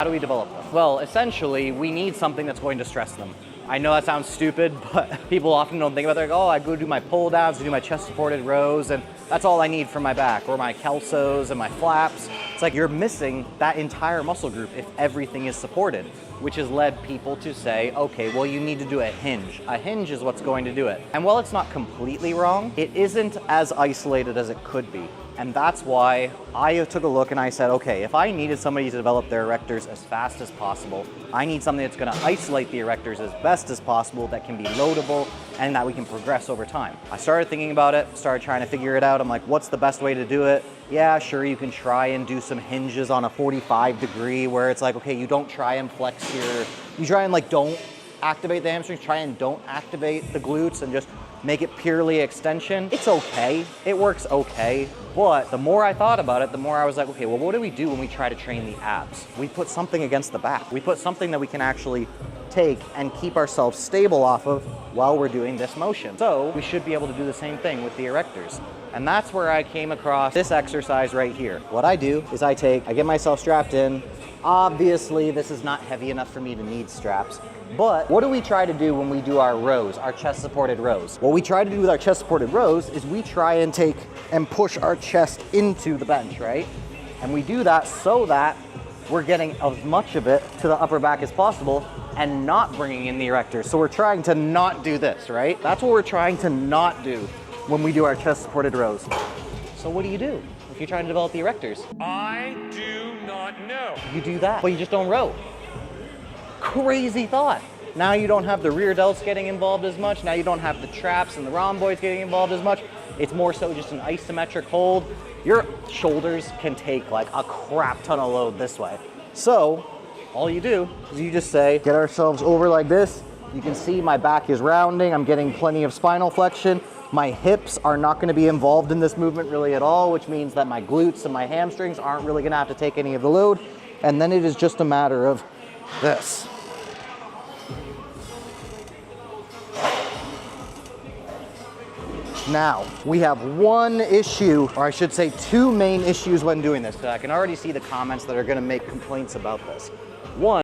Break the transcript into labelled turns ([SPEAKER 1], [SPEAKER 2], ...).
[SPEAKER 1] How do we develop them? Well, essentially, we need something that's going to stress them. I know that sounds stupid, but people often don't think about it. Like, oh, I go do my pull downs, do my chest supported rows, and that's all I need for my back, or my calsos and my flaps. It's like you're missing that entire muscle group if everything is supported, which has led people to say, okay, well, you need to do a hinge. A hinge is what's going to do it. And while it's not completely wrong, it isn't as isolated as it could be. And that's why I took a look and I said, okay, if I needed somebody to develop their erectors as fast as possible, I need something that's gonna isolate the erectors as best as possible, that can be loadable, and that we can progress over time. I started thinking about it, started trying to figure it out. I'm like, what's the best way to do it? Yeah, sure, you can try and do some hinges on a 45-degree where it's like, okay, you don't try and flex you try and like don't activate the hamstrings, try and don't activate the glutes and just make it purely extension. It's okay, it works okay, but the more I thought about it, the more I was like, okay, well, what do we do when we try to train the abs? We put something against the back. We put something that we can actually take and keep ourselves stable off of while we're doing this motion. So we should be able to do the same thing with the erectors. And that's where I came across this exercise right here. What I do is I get myself strapped in. Obviously, this is not heavy enough for me to need straps, but what do we try to do when we do our rows, our chest supported rows? What we try to do with our chest supported rows is we try and take and push our chest into the bench, right? And we do that so that we're getting as much of it to the upper back as possible and not bringing in the erectors. So we're trying to not do this, right? That's what we're trying to not do when we do our chest supported rows. So what do you do if you're trying to develop the erectors?
[SPEAKER 2] I do not know.
[SPEAKER 1] You do that, but you just don't row. Crazy thought. Now you don't have the rear delts getting involved as much. Now you don't have the traps and the rhomboids getting involved as much. It's more so just an isometric hold. Your shoulders can take like a crap ton of load this way. So all you do is you just say, get ourselves over like this. You can see my back is rounding. I'm getting plenty of spinal flexion. My hips are not going to be involved in this movement really at all, which means that my glutes and my hamstrings aren't really going to have to take any of the load. And then it is just a matter of this. Now, we have one issue, or I should say two main issues when doing this, because I can already see the comments that are going to make complaints about this. One,